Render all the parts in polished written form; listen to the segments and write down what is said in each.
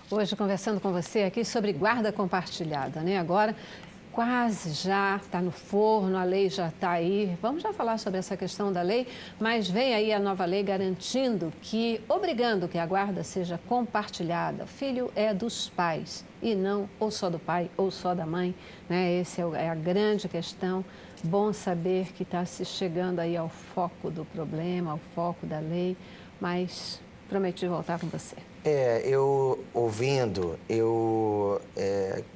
Hoje conversando com você aqui sobre guarda compartilhada, né? Agora quase já está no forno, a lei já está aí. Vamos já falar sobre essa questão da lei, mas vem aí a nova lei garantindo obrigando que a guarda seja compartilhada. O filho é dos pais e não ou só do pai ou só da mãe, né? Essa é a grande questão. Bom saber que está se chegando aí ao foco do problema, ao foco da lei, mas prometi voltar com você. Eu ouvindo,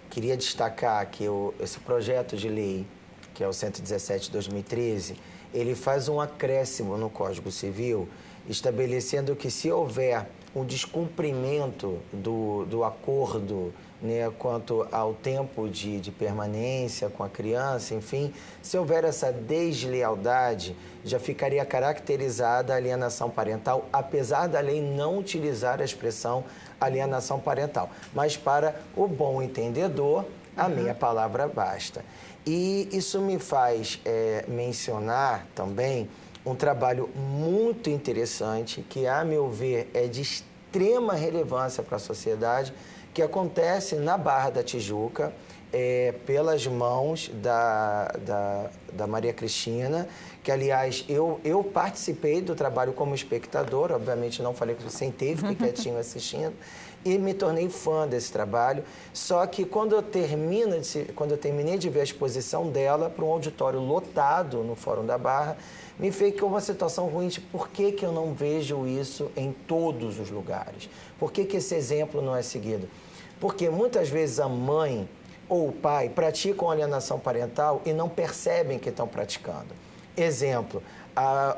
queria destacar que esse projeto de lei, que é o 117 de 2013, ele faz um acréscimo no Código Civil, estabelecendo que se houver um descumprimento do acordo, né, quanto ao tempo de permanência com a criança, enfim, se houver essa deslealdade, já ficaria caracterizada a alienação parental, apesar da lei não utilizar a expressão alienação parental. Mas para o bom entendedor, a meia palavra basta. E isso me faz mencionar também um trabalho muito interessante, que, a meu ver, é de extrema relevância para a sociedade, que acontece na Barra da Tijuca, pelas mãos da Maria Cristina, que, aliás, eu participei do trabalho como espectador, obviamente não falei sem ter, fiquei quietinho assistindo, e me tornei fã desse trabalho. Só que quando eu terminei de ver a exposição dela para um auditório lotado no Fórum da Barra, me fez que uma situação ruim de por que eu não vejo isso em todos os lugares? Por que esse exemplo não é seguido? Porque muitas vezes a mãe ou o pai praticam alienação parental e não percebem que estão praticando. Exemplo,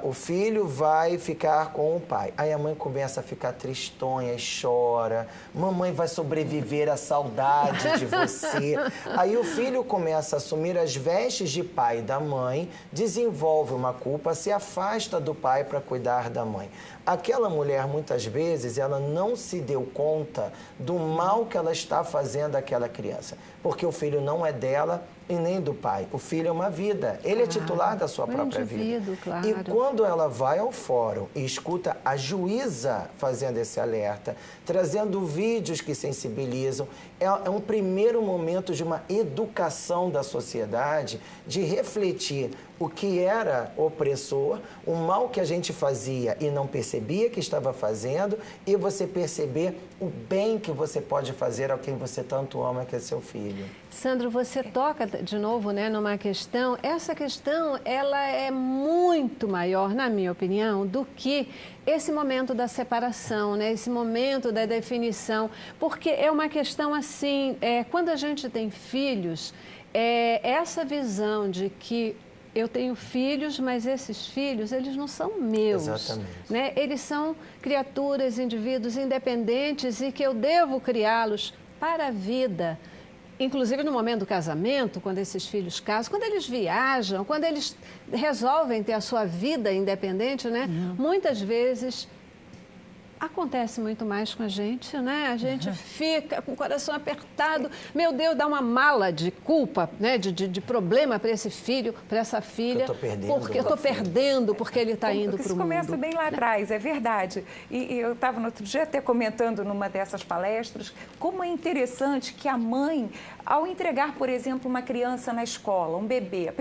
o filho vai ficar com o pai. Aí a mãe começa a ficar tristonha e chora. Mamãe vai sobreviver à saudade de você. Aí o filho começa a assumir as vestes de pai da mãe, desenvolve uma culpa, se afasta do pai para cuidar da mãe. Aquela mulher, muitas vezes, ela não se deu conta do mal que ela está fazendo àquela criança. Porque o filho não é dela e nem do pai. O filho é uma vida. Ele é titular da sua própria vida. Claro. E quando ela vai ao fórum e escuta a juíza fazendo esse alerta, trazendo vídeos que sensibilizam, é um primeiro momento de uma educação da sociedade, de refletir o que era opressor, o mal que a gente fazia e não percebia que estava fazendo, e você perceber o bem que você pode fazer a quem você tanto ama, que é seu filho. Sandro, você toca de novo, né, numa questão. Essa questão, ela é muito maior, na minha opinião, do que esse momento da separação, né, esse momento da definição, porque é uma questão assim, quando a gente tem filhos, essa visão de que eu tenho filhos, mas esses filhos, eles não são meus. Exatamente. Né? Eles são criaturas, indivíduos independentes e que eu devo criá-los para a vida. Inclusive no momento do casamento, quando esses filhos casam, quando eles viajam, quando eles resolvem ter a sua vida independente, né? Muitas vezes acontece muito mais com a gente, né? A gente fica com o coração apertado. Meu Deus, dá uma mala de culpa, né? De problema para esse filho, para essa filha. Porque eu estou perdendo, porque ele está indo para o mundo. Isso começa bem lá atrás, é verdade. E eu estava no outro dia até comentando numa dessas palestras como é interessante que a mãe, ao entregar, por exemplo, uma criança na escola, um bebê,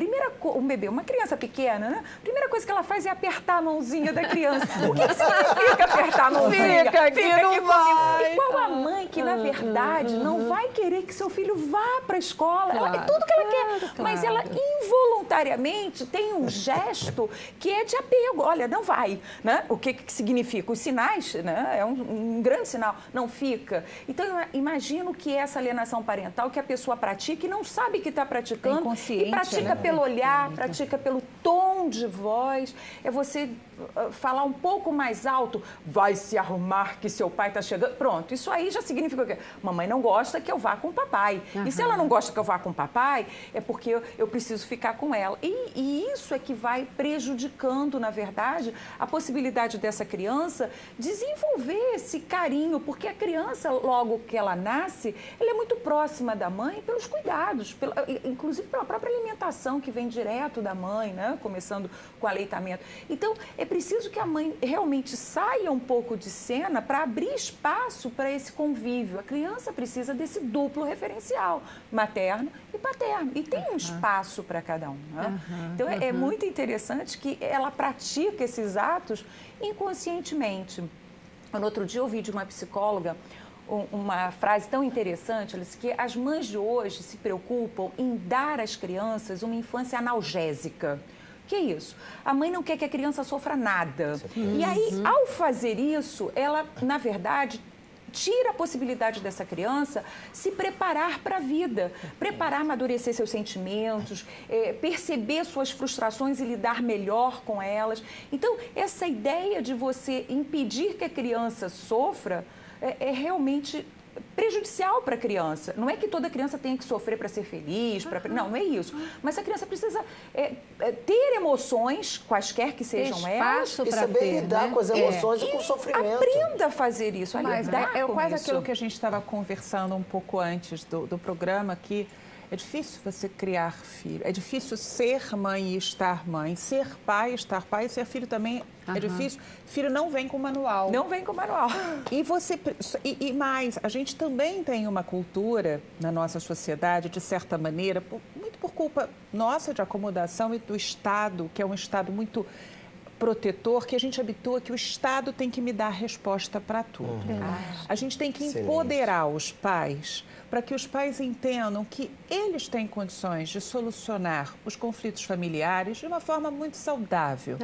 uma criança pequena, né? A primeira coisa que ela faz é apertar a mãozinha da criança. O que significa apertar a mãozinha? Fica aqui não vai. Igual a mãe que, na verdade, não vai querer que seu filho vá para a escola. Claro, é tudo que ela quer. Claro. Mas ela involuntariamente tem um gesto que é de apego. Olha, não vai. Né? O que significa? Os sinais, né? É um grande sinal. Não fica. Então, eu imagino que essa alienação parental que a pessoa pratica e não sabe que está praticando. E pratica pelo olhar, pratica pelo tom de voz. É você falar um pouco mais alto, vai se arrumar que seu pai está chegando. Pronto, isso aí já significa o quê? Mamãe não gosta que eu vá com o papai. E se ela não gosta que eu vá com o papai, é porque eu preciso ficar com ela. E isso é que vai prejudicando, na verdade, a possibilidade dessa criança desenvolver esse carinho, porque a criança, logo que ela nasce, ela é muito próxima da mãe pelos cuidados, inclusive pela própria alimentação que vem direto da mãe, né? Começando começando com aleitamento. Então, é preciso que a mãe realmente saia um pouco de cena para abrir espaço para esse convívio. A criança precisa desse duplo referencial, materno e paterno. E tem um espaço para cada um. Né? Então, é muito interessante que ela pratica esses atos inconscientemente. No outro dia, eu ouvi de uma psicóloga uma frase tão interessante, ela disse que as mães de hoje se preocupam em dar às crianças uma infância analgésica. O que é isso? A mãe não quer que a criança sofra nada. E aí, ao fazer isso, ela, na verdade, tira a possibilidade dessa criança se preparar para a vida, preparar, amadurecer seus sentimentos, perceber suas frustrações e lidar melhor com elas. Então, essa ideia de você impedir que a criança sofra é realmente prejudicial para a criança. Não é que toda criança tenha que sofrer para ser feliz, não é isso. Mas a criança precisa ter emoções, quaisquer que sejam elas, e saber lidar com as emoções e com o sofrimento. Aprenda a fazer isso. Mas é quase aquilo que a gente estava conversando um pouco antes do programa, que é difícil você criar filho, é difícil ser mãe e estar mãe, ser pai, estar pai, ser filho também é difícil. Filho não vem com manual. Não vem com manual. E mais, a gente também tem uma cultura na nossa sociedade, de certa maneira, muito por culpa nossa de acomodação e do Estado, que é um Estado muito protetor, que a gente habitua que o Estado tem que me dar resposta para tudo. A gente tem que empoderar os pais para que os pais entendam que eles têm condições de solucionar os conflitos familiares de uma forma muito saudável.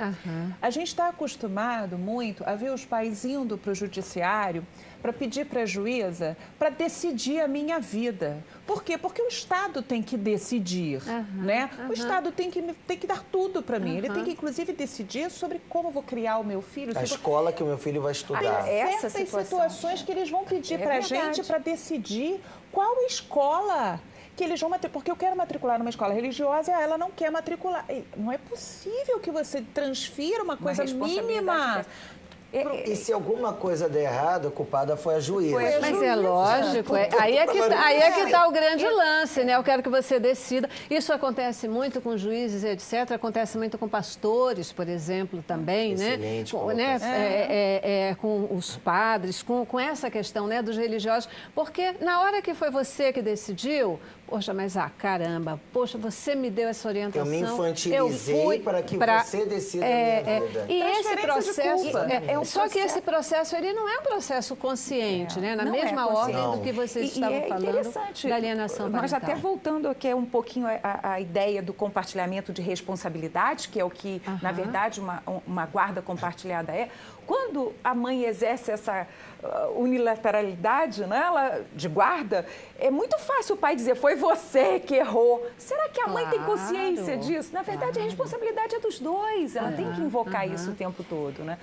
A gente está acostumado muito a ver os pais indo para o judiciário para pedir para a juíza para decidir a minha vida. Por quê? Porque o Estado tem que decidir, né? O Estado tem que dar tudo para mim. Ele tem que, inclusive, decidir sobre como vou criar o meu filho. A escola que o meu filho vai estudar. Essas situações que eles vão pedir para a gente para decidir qual escola que eles vão matricular. Porque eu quero matricular numa escola religiosa e ela não quer matricular. Não é possível que você transfira uma coisa mínima. E se alguma coisa der errado, a culpada foi a juíza. Mas é lógico, aí é que está o grande lance, né? Eu quero que você decida. Isso acontece muito com juízes, etc. Acontece muito com pastores, por exemplo, também, Excelente, né? Com os padres, com essa questão, né, dos religiosos. Porque na hora que foi você que decidiu, poxa, mas caramba, poxa, você me deu essa orientação. Eu me infantilizei para que você decida a minha vida. E esse processo... Só que esse processo, ele não é um processo consciente, né? Na mesma ordem do que vocês estavam falando da alienação parental. Nós até voltando aqui um pouquinho a ideia do compartilhamento de responsabilidade, que é o que, na verdade, uma guarda compartilhada é. Quando a mãe exerce essa unilateralidade, né, de guarda, é muito fácil o pai dizer, foi você que errou. Será que a mãe tem consciência disso? Na verdade, a responsabilidade é dos dois. Ela tem que invocar isso o tempo todo, né?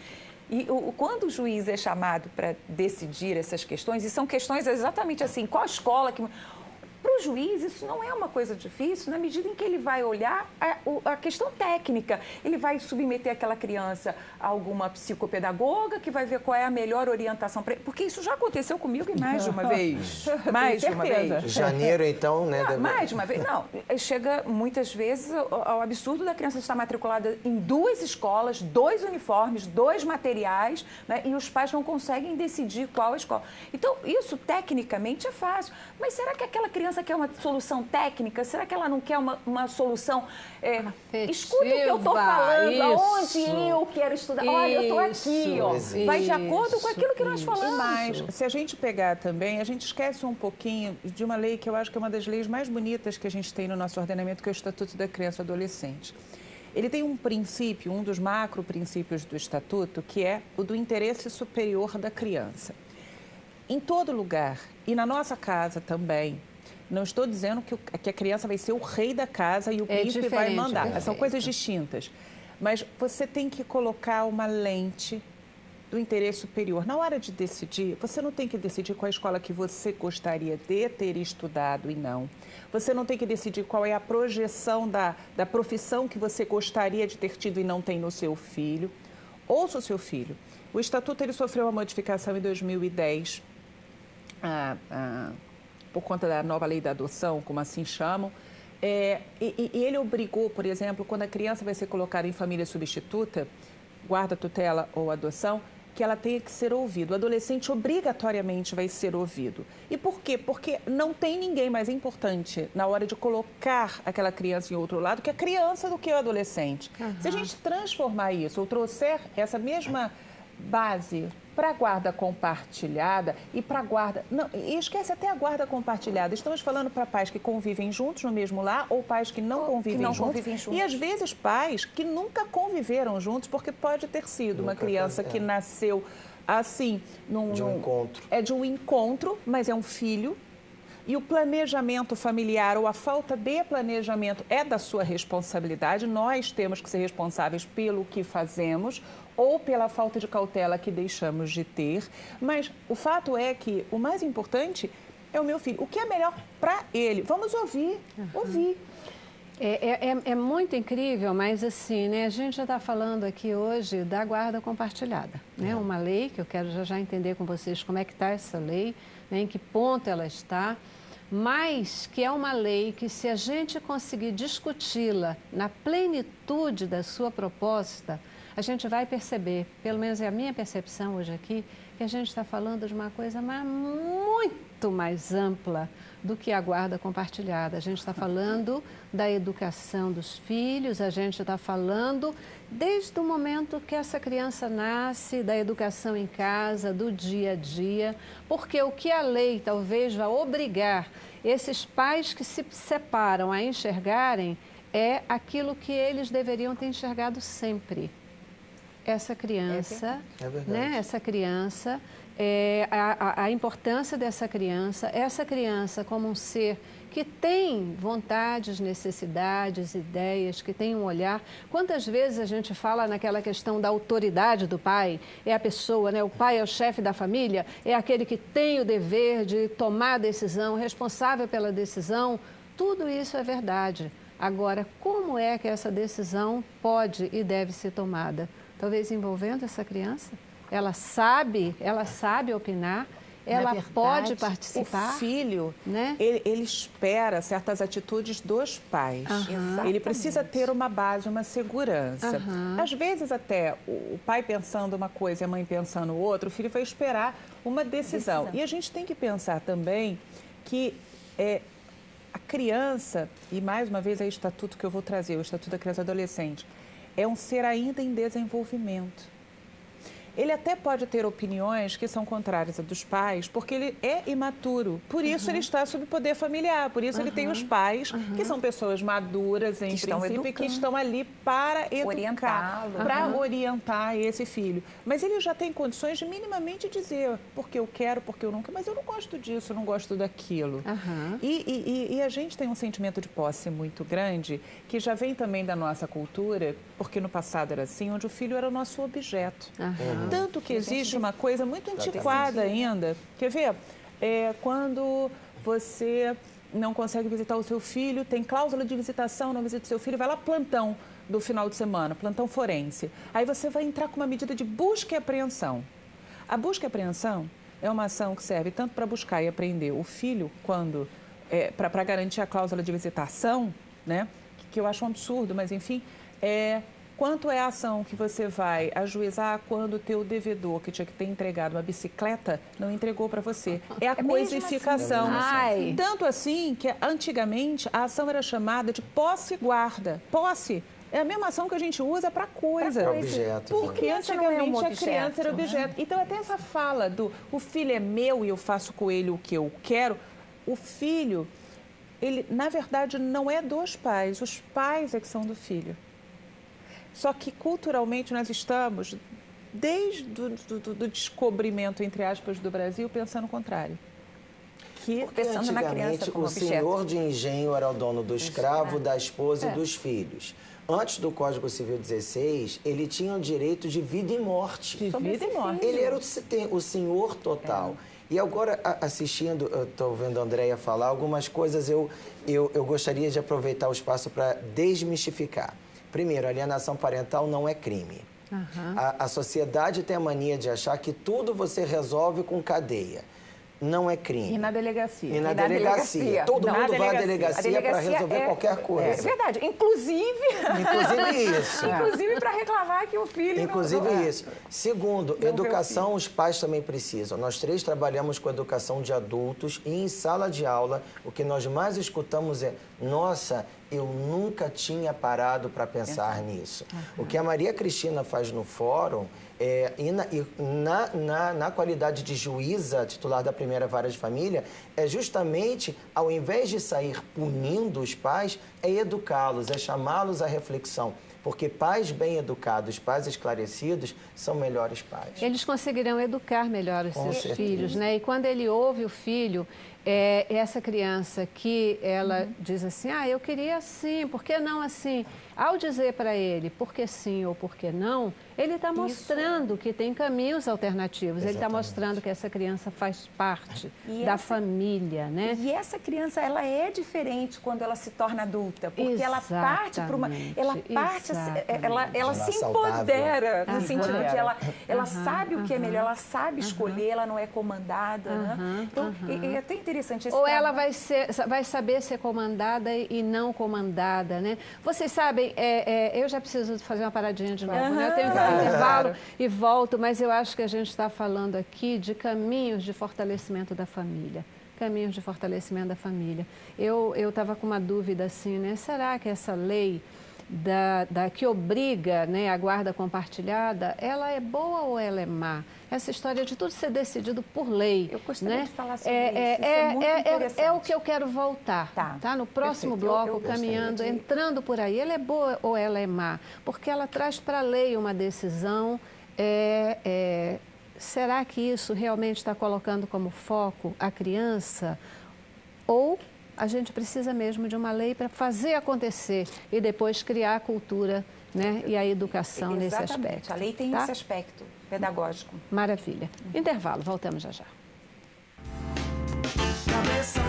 E quando o juiz é chamado para decidir essas questões, e são questões exatamente assim, qual escola que... Para o juiz, isso não é uma coisa difícil, na medida em que ele vai olhar a questão técnica. Ele vai submeter aquela criança a alguma psicopedagoga, que vai ver qual é a melhor orientação para ele. Porque isso já aconteceu comigo e mais de uma vez. Mais de uma vez. Janeiro, então, né? Mais de uma vez. Não, chega muitas vezes ao absurdo da criança estar matriculada em 2 escolas, 2 uniformes, 2 materiais, né, e os pais não conseguem decidir qual escola. Então, isso tecnicamente é fácil. Mas será que aquela criança quer uma solução técnica? Será que ela não quer uma solução... escuta o que eu estou falando, aonde eu quero estudar. Olha, eu estou aqui, ó. Vai de acordo com aquilo que nós falamos. E mais, se a gente pegar também, a gente esquece um pouquinho de uma lei que eu acho que é uma das leis mais bonitas que a gente tem no nosso ordenamento, que é o Estatuto da Criança e do Adolescente. Ele tem um princípio, um dos macro princípios do Estatuto, que é o do interesse superior da criança. Em todo lugar, e na nossa casa também, não estou dizendo que a criança vai ser o rei da casa e o príncipe vai mandar. São coisas distintas. Mas você tem que colocar uma lente do interesse superior. Na hora de decidir, você não tem que decidir qual escola que você gostaria de ter estudado e não. Você não tem que decidir qual é a projeção da profissão que você gostaria de ter tido e não tem no seu filho. Ouça o seu filho. O Estatuto ele sofreu uma modificação em 2010, por conta da nova lei da adoção, como assim chamam, E ele obrigou, por exemplo, quando a criança vai ser colocada em família substituta, guarda, tutela ou adoção, que ela tenha que ser ouvida. O adolescente obrigatoriamente vai ser ouvido. E por quê? Porque não tem ninguém mais importante na hora de colocar aquela criança em outro lado que a criança do que o adolescente. Se a gente transformar isso ou trouxer essa mesma base para a guarda compartilhada e para a guarda... Não, e esquece até a guarda compartilhada. Estamos falando para pais que convivem juntos no mesmo lar ou pais que não convivem juntos. E às vezes pais que nunca conviveram juntos, porque pode ter sido uma criança que nasceu assim... De um encontro. É de um encontro, mas é um filho. E o planejamento familiar ou a falta de planejamento é da sua responsabilidade. Nós temos que ser responsáveis pelo que fazemos ou pela falta de cautela que deixamos de ter. Mas o fato é que o mais importante é o meu filho. O que é melhor para ele? Vamos ouvir, ouvir. É muito incrível, mas assim, né? A gente já está falando aqui hoje da guarda compartilhada, né? Uma lei que eu quero já entender com vocês como é que está essa lei, né? Em que ponto ela está, mas que é uma lei que, se a gente conseguir discuti-la na plenitude da sua proposta, a gente vai perceber, pelo menos é a minha percepção hoje aqui, que a gente está falando de uma coisa muito mais ampla do que a guarda compartilhada. A gente está falando da educação dos filhos, a gente está falando desde o momento que essa criança nasce, da educação em casa, do dia a dia, porque o que a lei talvez vá obrigar esses pais que se separam a enxergarem é aquilo que eles deveriam ter enxergado sempre. Essa criança, né? Essa criança, a importância dessa criança, essa criança como um ser que tem vontades, necessidades, ideias, que tem um olhar. Quantas vezes a gente fala naquela questão da autoridade do pai? É a pessoa, né? O pai é o chefe da família, é aquele que tem o dever de tomar a decisão, responsável pela decisão. Tudo isso é verdade. Agora, como é que essa decisão pode e deve ser tomada? Talvez envolvendo essa criança? Ela sabe opinar, ela pode participar. O filho, né? ele espera certas atitudes dos pais. Ele precisa ter uma base, uma segurança. Às vezes até o pai pensando uma coisa e a mãe pensando outra, o filho vai esperar uma decisão. E a gente tem que pensar também que a criança, e mais uma vez é o estatuto que eu vou trazer, o Estatuto da Criança e Adolescente, é um ser ainda em desenvolvimento. Ele até pode ter opiniões que são contrárias a dos pais, porque ele é imaturo. Por isso ele está sob poder familiar, por isso ele tem os pais, que são pessoas maduras, em princípio, e que estão ali para educar, para orientar esse filho. Mas ele já tem condições de minimamente dizer, porque eu quero, porque eu não quero, mas eu não gosto disso, eu não gosto daquilo. E a gente tem um sentimento de posse muito grande, que já vem também da nossa cultura, porque no passado era assim, onde o filho era o nosso objeto. Tanto que existe uma coisa muito antiquada ainda. Quer ver? Quando você não consegue visitar o seu filho, tem cláusula de visitação, não visita o seu filho, vai lá plantão do final de semana, plantão forense. Aí você vai entrar com uma medida de busca e apreensão. A busca e apreensão é uma ação que serve tanto para buscar e apreender o filho, quando para garantir a cláusula de visitação, né? Que eu acho um absurdo, mas enfim, quanto é a ação que você vai ajuizar quando o teu devedor, que tinha que ter entregado uma bicicleta, não entregou para você? É a coisificação. Tanto assim que antigamente a ação era chamada de posse-guarda. Posse é a mesma ação que a gente usa para coisa. Para objeto. Porque antigamente a criança era objeto. Então até essa fala do o filho é meu e eu faço com ele o que eu quero, o filho, ele na verdade não é dos pais, os pais é que são do filho. Só que, culturalmente, nós estamos, desde o descobrimento, entre aspas, do Brasil, pensando o contrário. Pensando na criança como objeto. O senhor de engenho era o dono do escravo, da esposa e dos filhos. Antes do Código Civil 16, ele tinha o direito de vida e morte. De vida e morte. Ele era o senhor total. E agora, assistindo, eu estou vendo a Andréia falar, algumas coisas eu gostaria de aproveitar o espaço para desmistificar. Primeiro, alienação parental não é crime. A sociedade tem a mania de achar que tudo você resolve com cadeia. não é crime. E na delegacia? E na delegacia. Todo mundo vai à delegacia para resolver qualquer coisa. É verdade. Inclusive isso. Inclusive para reclamar que o filho Inclusive não... isso. Segundo, educação os pais também precisam. Nós 3 trabalhamos com educação de adultos e em sala de aula o que nós mais escutamos é: nossa, eu nunca tinha parado para pensar nisso. O que a Maria Cristina faz no fórum, na qualidade de juíza titular da primeira vara de família, é justamente, ao invés de sair punindo os pais, é educá-los, é chamá-los à reflexão. Porque pais bem educados, pais esclarecidos, são melhores pais. Eles conseguirão educar melhor os seus certeza. filhos, né? E quando ele ouve o filho, essa criança que ela diz assim, eu queria assim, por que não assim? Ao dizer para ele por que sim ou por que não, ele está mostrando que tem caminhos alternativos. Exatamente. Ele está mostrando que essa criança faz parte da família, né? E essa criança, ela é diferente quando ela se torna adulta, porque ela parte para uma... Ela se empodera, no sentido de ela sabe o que é melhor, ela sabe escolher, ela não é comandada, né? Então, é até interessante esse Ou ela vai saber ser comandada e não comandada, né? Vocês sabem, eu já preciso fazer uma paradinha de novo, né? Eu tenho que dar um intervalo e volto, mas eu acho que a gente está falando aqui de caminhos de fortalecimento da família. Caminhos de fortalecimento da família. Eu estava com uma dúvida assim, né? Será que essa lei que obriga, né, a guarda compartilhada, ela é boa ou ela é má? Essa história de tudo ser decidido por lei. Eu gostaria, né, de falar sobre isso. É o que eu quero voltar. Tá? No próximo bloco, caminhando, entrando por aí. Ela é boa ou ela é má? Porque ela traz para a lei uma decisão. Será que isso realmente está colocando como foco a criança? Ou a gente precisa mesmo de uma lei para fazer acontecer e depois criar a cultura, né, e a educação nesse aspecto. A lei tem esse aspecto pedagógico. Maravilha. Intervalo, voltamos já já. Cabeça